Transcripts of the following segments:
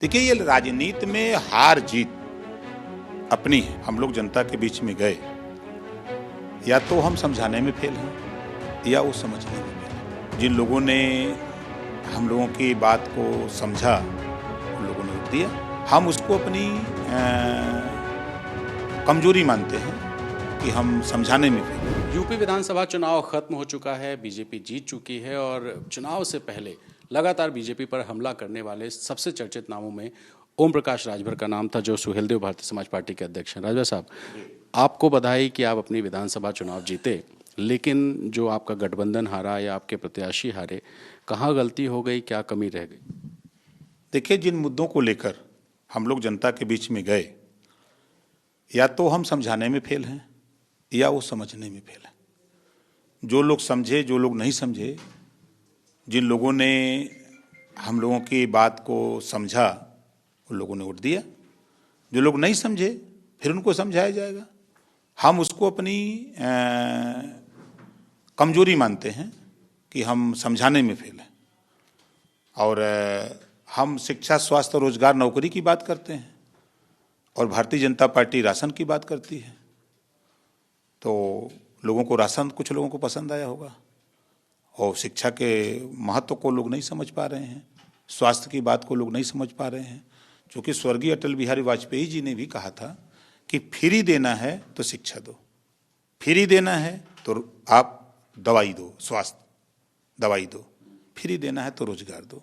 देखिए, ये राजनीति में हार जीत अपनी है। हम लोग जनता के बीच में गए, या तो हम समझाने में फेल हैं या वो समझने में फेल हैं। जिन लोगों ने हम लोगों की बात को समझा, उन लोगों ने वोट दिया। हम उसको अपनी कमजोरी मानते हैं कि हम समझाने में फेल हैं। यूपी विधानसभा चुनाव खत्म हो चुका है, बीजेपी जीत चुकी है और चुनाव से पहले लगातार बीजेपी पर हमला करने वाले सबसे चर्चित नामों में ओम प्रकाश राजभर का नाम था, जो सुहेलदेव भारतीय समाज पार्टी के अध्यक्ष हैं। राजभर साहब, आपको बधाई कि आप अपनी विधानसभा चुनाव जीते, लेकिन जो आपका गठबंधन हारा या आपके प्रत्याशी हारे, कहाँ गलती हो गई, क्या कमी रह गई? देखिए, जिन मुद्दों को लेकर हम लोग जनता के बीच में गए, या तो हम समझाने में फेल हैं या वो समझने में फेल हैं। जो लोग समझे, जो लोग नहीं समझे, जिन लोगों ने हम लोगों की बात को समझा, उन लोगों ने वोट दिया। जो लोग नहीं समझे, फिर उनको समझाया जाएगा। हम उसको अपनी कमजोरी मानते हैं कि हम समझाने में फेल हैं। और हम शिक्षा, स्वास्थ्य, रोजगार, नौकरी की बात करते हैं और भारतीय जनता पार्टी राशन की बात करती है। तो लोगों को राशन, कुछ लोगों को पसंद आया होगा, और शिक्षा के महत्व को लोग नहीं समझ पा रहे हैं। स्वास्थ्य की बात को लोग नहीं समझ पा रहे हैं, क्योंकि स्वर्गीय अटल बिहारी वाजपेयी जी ने भी कहा था कि फ्री देना है तो शिक्षा दो, फ्री देना है तो आप दवाई दो, स्वास्थ्य दवाई दो, फ्री देना है तो रोजगार दो।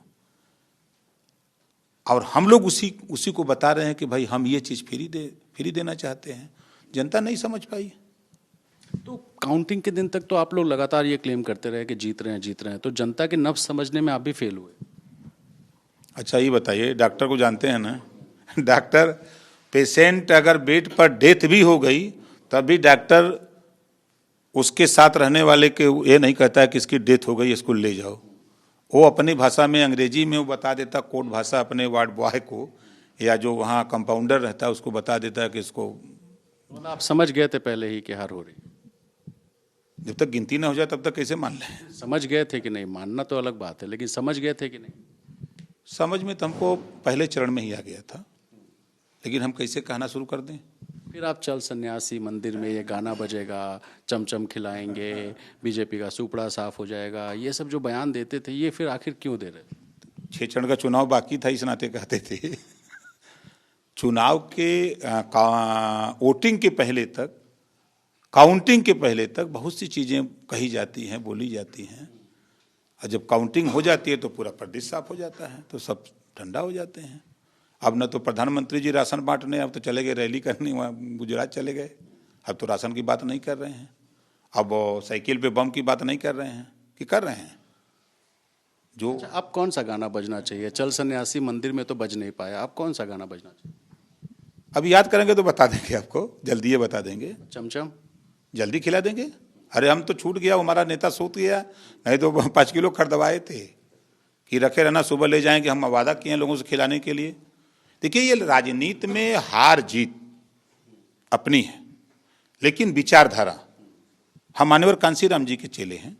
और हम लोग उसी को बता रहे हैं कि भाई हम ये चीज़ फ्री देना चाहते हैं। जनता नहीं समझ पाई। तो काउंटिंग के दिन तक तो आप लोग लगातार ये क्लेम करते रहे कि जीत रहे हैं, तो जनता के नब्ज समझने में आप भी फेल हुए। अच्छा, ये बताइए, डॉक्टर को जानते हैं ना? डॉक्टर, पेशेंट अगर बेड पर डेथ भी हो गई, तब भी डॉक्टर उसके साथ रहने वाले के ये नहीं कहता है कि इसकी डेथ हो गई, इसको ले जाओ। वो अपनी भाषा में, अंग्रेजी में वो बता देता, कोड भाषा, अपने वार्ड बॉय को या जो वहाँ कंपाउंडर रहता है उसको बता देता है कि इसको। मतलब आप समझ गए थे पहले ही कि हार हो रही? जब तक गिनती ना हो जाए तब तक कैसे मान लें? समझ गए थे कि नहीं? मानना तो अलग बात है, लेकिन समझ गए थे कि नहीं? समझ में तो हमको पहले चरण में ही आ गया था, लेकिन हम कैसे कहना शुरू कर दें? फिर आप चल सन्यासी मंदिर में ये गाना बजेगा, चमचम खिलाएंगे, बीजेपी का सुपड़ा साफ हो जाएगा, ये सब जो बयान देते थे, ये फिर आखिर क्यों दे रहे थे? 6 चरण का चुनाव बाकी था, इस नाते कहते थे। चुनाव के वोटिंग के पहले तक, काउंटिंग के पहले तक बहुत सी चीज़ें कही जाती हैं, बोली जाती हैं, और जब काउंटिंग हो जाती है तो पूरा प्रदेश साफ हो जाता है, तो सब ठंडा हो जाते हैं। अब न तो प्रधानमंत्री जी राशन बांटने, अब तो चले गए रैली करने, वहाँ गुजरात चले गए। अब तो राशन की बात नहीं कर रहे हैं, अब साइकिल पे बम की बात नहीं कर रहे हैं, कि कर रहे हैं जो। अच्छा, अब कौन सा गाना बजना चाहिए? चल सन्यासी मंदिर में तो बज नहीं पाया, अब कौन सा गाना बजना चाहिए? अभी याद करेंगे तो बता देंगे आपको, जल्दी ये बता देंगे। चमचम जल्दी खिला देंगे। अरे हम तो छूट गया, हमारा नेता सूत गया, नहीं तो 5 किलो खरीदवाए थे कि रखे रहना, सुबह ले जाएंगे। हम वादा किए हैं लोगों से खिलाने के लिए। देखिए, ये राजनीति में हार जीत अपनी है, लेकिन विचारधारा, हम मान्यवर कांसीराम जी के चेले हैं।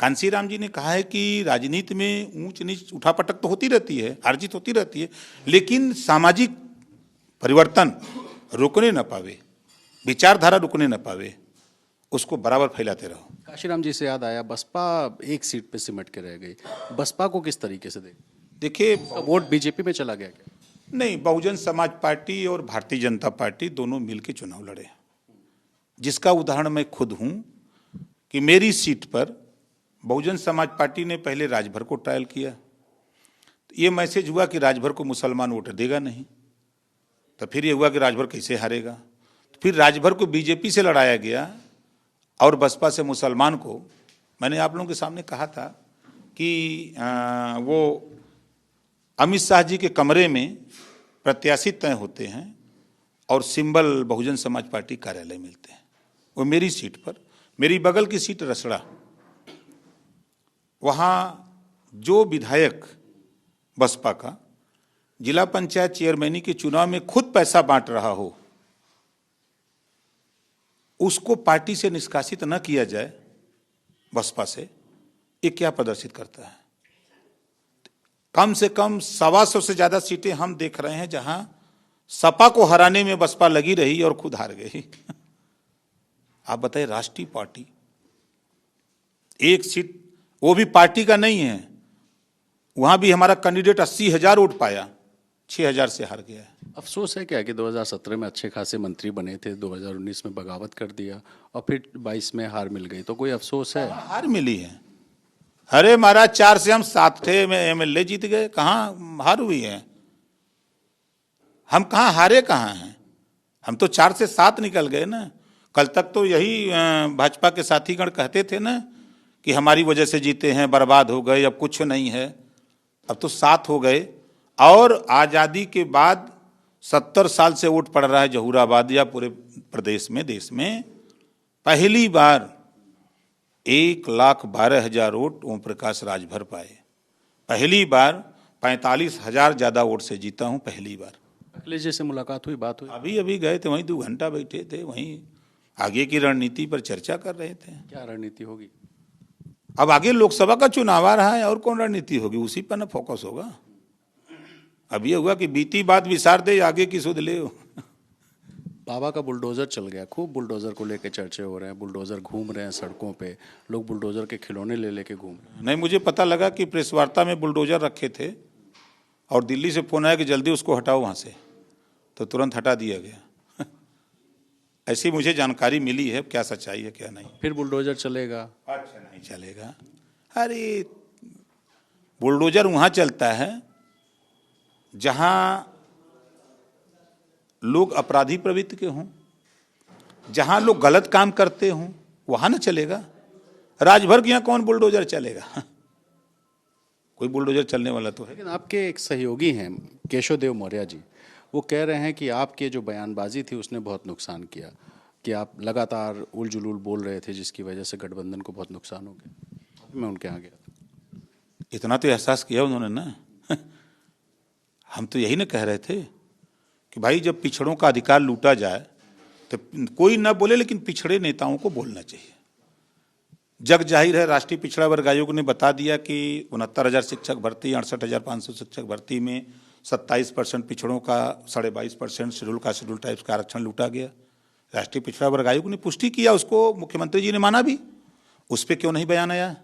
कांसीराम जी ने कहा है कि राजनीति में ऊंच नीच, उठापटक तो होती रहती है, हार जीत होती रहती है, लेकिन सामाजिक परिवर्तन रुकने न पावे, विचारधारा रुकने न पावे, उसको बराबर फैलाते रहो। काशीराम जी से याद आया, बसपा एक सीट पे सिमट के रह गई, बसपा को किस तरीके से देखिए, वोट बीजेपी में चला गया क्या? नहीं, बहुजन समाज पार्टी और भारतीय जनता पार्टी दोनों मिलकर चुनाव लड़े, जिसका उदाहरण मैं खुद हूं कि मेरी सीट पर बहुजन समाज पार्टी ने पहले राजभर को ट्रायल किया। तो ये मैसेज हुआ कि राजभर को मुसलमान वोट देगा नहीं, तो फिर ये हुआ कि राजभर कैसे हारेगा। तो फिर राजभर को बीजेपी से लड़ाया गया और बसपा से मुसलमान को। मैंने आप लोगों के सामने कहा था कि वो अमित शाह जी के कमरे में प्रत्याशी तय होते हैं और सिंबल बहुजन समाज पार्टी कार्यालय मिलते हैं। वो मेरी सीट पर, मेरी बगल की सीट रसड़ा, वहाँ जो विधायक बसपा का जिला पंचायत चेयरमैनी के चुनाव में खुद पैसा बांट रहा हो, उसको पार्टी से निष्कासित न किया जाए बसपा से, ये क्या प्रदर्शित करता है? कम से कम 125 से ज्यादा सीटें हम देख रहे हैं जहां सपा को हराने में बसपा लगी रही और खुद हार गई। आप बताइए, राष्ट्रीय पार्टी एक सीट, वो भी पार्टी का नहीं है, वहां भी हमारा कैंडिडेट 80,000 वोट पाया, 6,000 से हार गया है। अफसोस है क्या कि 2017 में अच्छे खासे मंत्री बने थे, 2019 में बगावत कर दिया और फिर 22 में हार मिल गई, तो कोई अफसोस है? हार मिली है। अरे महाराज, 4 से हम 7 थे, में एमएलए जीत गए, कहाँ हार हुई है? हम कहाँ हारे, कहाँ हैं? हम तो 4 से 7 निकल गए ना। कल तक तो यही भाजपा के साथीगण कहते थे ना कि हमारी वजह से जीते हैं, बर्बाद हो गए, अब कुछ नहीं है। अब तो 7 हो गए। और आजादी के बाद 70 साल से वोट पड़ रहा है जहूराबाद या पूरे प्रदेश में, देश में पहली बार 1,12,000 वोट ओम प्रकाश राजभर पाए। पहली बार 45,000 ज्यादा वोट से जीता हूं, पहली बार। अखिलेश जी से मुलाकात हुई, बात हुई? अभी अभी गए थे, वहीं 2 घंटा बैठे थे, वहीं आगे की रणनीति पर चर्चा कर रहे थे। क्या रणनीति होगी? अब आगे लोकसभा का चुनाव आ रहा है, और कौन रणनीति होगी, उसी पर ना फोकस होगा। अब ये हुआ कि बीती बात विसार दे, आगे की सुध ले। बाबा का बुलडोजर चल गया, खूब बुलडोजर को लेके चर्चे हो रहे हैं, बुलडोजर घूम रहे हैं सड़कों पे, लोग बुलडोजर के खिलौने ले लेके घूम रहे हैं। नहीं, मुझे पता लगा कि प्रेस वार्ता में बुलडोजर रखे थे और दिल्ली से फोन आया कि जल्दी उसको हटाओ वहां से, तो तुरंत हटा दिया गया। ऐसी मुझे जानकारी मिली है, क्या सच्चाई है क्या नहीं। फिर बुलडोजर चलेगा? अच्छा, नहीं चलेगा। अरे, बुलडोजर वहां चलता है जहां लोग अपराधी प्रवृत्ति के हों, जहां लोग गलत काम करते हों, वहां ना चलेगा। राजभर के यहां कौन बुलडोजर चलेगा? कोई बुलडोजर चलने वाला तो है। लेकिन आपके एक सहयोगी हैं केशव देव मौर्य जी, वो कह रहे हैं कि आपके जो बयानबाजी थी उसने बहुत नुकसान किया, कि आप लगातार उल जुलूल बोल रहे थे जिसकी वजह से गठबंधन को बहुत नुकसान हो गया। मैं उनके यहाँ गया था। इतना तो एहसास किया उन्होंने ना। हम तो यही ना कह रहे थे कि भाई जब पिछड़ों का अधिकार लूटा जाए तो कोई ना बोले, लेकिन पिछड़े नेताओं को बोलना चाहिए। जग जाहिर है, राष्ट्रीय पिछड़ा वर्ग आयोग ने बता दिया कि 69,000 शिक्षक भर्ती, 68,500 शिक्षक भर्ती में 27% पिछड़ों का, 22.5% शेड्यूल का, शेड्यूल टाइप्स का आरक्षण लूटा गया। राष्ट्रीय पिछड़ा वर्ग आयोग ने पुष्टि किया, उसको मुख्यमंत्री जी ने माना भी। उस पर क्यों नहीं बयान आया?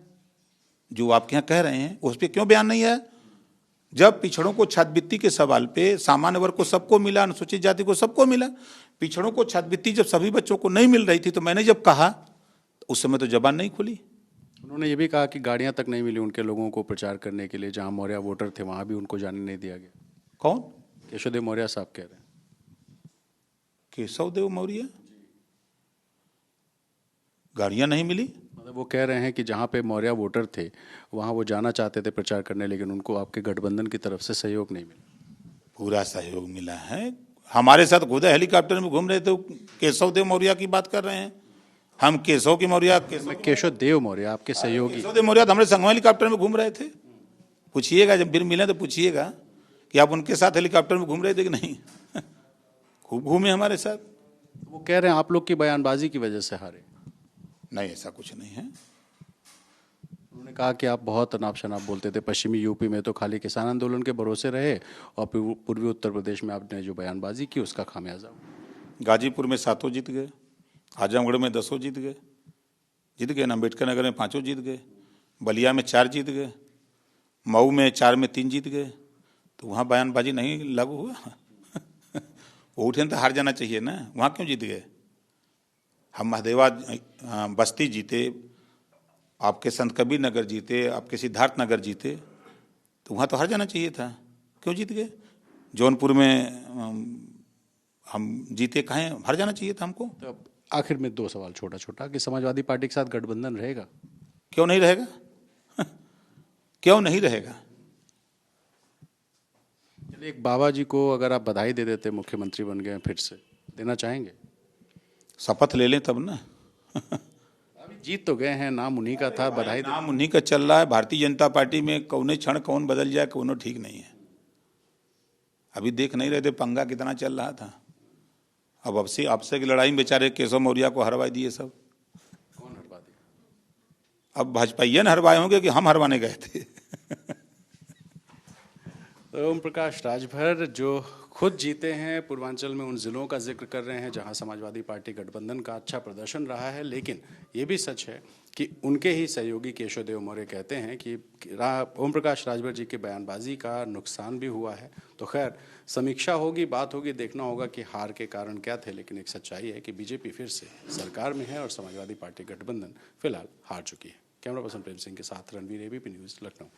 जो आपके यहाँ कह रहे हैं उस पर क्यों बयान नहीं आया? जब पिछड़ों को छात्रवृत्ति के सवाल पे, सामान्य वर्ग को सबको मिला, अनुसूचित जाति को सबको मिला, पिछड़ों को छात्रवृत्ति जब सभी बच्चों को नहीं मिल रही थी, तो मैंने जब कहा तो उस समय तो जबान नहीं खुली। उन्होंने ये भी कहा कि गाड़ियां तक नहीं मिली उनके लोगों को प्रचार करने के लिए, जहां मौर्य वोटर थे वहां भी उनको जाने नहीं दिया गया। कौन? केशव देव मौर्य साहब कह रहे हैं। केशव देव मौर्य? गाड़ियां नहीं मिली? मतलब वो कह रहे हैं कि जहाँ पे मौर्य वोटर थे वहाँ वो जाना चाहते थे प्रचार करने, लेकिन उनको आपके गठबंधन की तरफ से सहयोग नहीं मिला। पूरा सहयोग मिला है। हमारे साथ खुद हेलीकॉप्टर में घूम रहे थे, केशव देव मौर्य की बात कर रहे हैं हम। केशव की मौर्य, केशव देव मौर्य आपके सहयोगी? केशव देव मौर्य तो हमारे संग हेलीकॉप्टर में घूम रहे थे। पूछिएगा, जब फिर मिले तो पूछिएगा कि आप उनके साथ हेलीकॉप्टर में घूम रहे थे कि नहीं। खूब घूमे हमारे साथ। वो कह रहे हैं आप लोग की बयानबाजी की वजह से हारे। नहीं, ऐसा कुछ नहीं है। उन्होंने कहा कि आप बहुत अनाप शनाप बोलते थे, पश्चिमी यूपी में तो खाली किसान आंदोलन के भरोसे रहे और पूर्वी उत्तर प्रदेश में आपने जो बयानबाजी की उसका खामियाजा। गाजीपुर में 7 जीत गए, आजमगढ़ में 10 जीत गए ना, अम्बेडकर नगर में 5 जीत गए, बलिया में 4 जीत गए, मऊ में 4 में 3 जीत गए। तो वहाँ बयानबाजी नहीं लागू हुआ। वो उठे तो हार जाना चाहिए ना, वहाँ क्यों जीत गए? हम महादेवा बस्ती जीते, आपके संत कबीर नगर जीते, आपके सिद्धार्थ नगर जीते, तो वहाँ तो हार जाना चाहिए था, क्यों जीत गए? जौनपुर में हम जीते, कहाँ हार जाना चाहिए था हमको? तो अब आखिर में 2 सवाल छोटा छोटा, कि समाजवादी पार्टी के साथ गठबंधन रहेगा? क्यों नहीं रहेगा? क्यों नहीं रहेगा? चलिए, एक बाबा जी को अगर आप बधाई दे देते, मुख्यमंत्री बन गए फिर से, देना चाहेंगे? शपथ ले लें तब ना। अभी जीत तो गए हैं, नाम उन्हीं का था, बधाई। नाम उन्हीं का चल रहा है। भारतीय जनता पार्टी में कौने क्षण कौन बदल जाए, कौनो ठीक नहीं है। अभी देख नहीं रहे थे पंगा कितना चल रहा था। अब आपसे की लड़ाई में बेचारे केशव मौर्य को हरवा दिए सब। कौन हरवा दिया? अब भाजपाइये ने हरवाए होंगे कि हम हरवाने गए थे। तो ओम प्रकाश राजभर जो खुद जीते हैं पूर्वांचल में, उन जिलों का जिक्र कर रहे हैं जहां समाजवादी पार्टी गठबंधन का अच्छा प्रदर्शन रहा है, लेकिन ये भी सच है कि उनके ही सहयोगी केशव देव मौर्य कहते हैं कि ओम प्रकाश राजभर जी की बयानबाजी का नुकसान भी हुआ है। तो खैर समीक्षा होगी, बात होगी, देखना होगा कि हार के कारण क्या थे, लेकिन एक सच्चाई है कि बीजेपी फिर से सरकार में है और समाजवादी पार्टी गठबंधन फिलहाल हार चुकी है। कैमरा पर्सन प्रेम सिंह के साथ रणवीर, एबीपी न्यूज़, लखनऊ।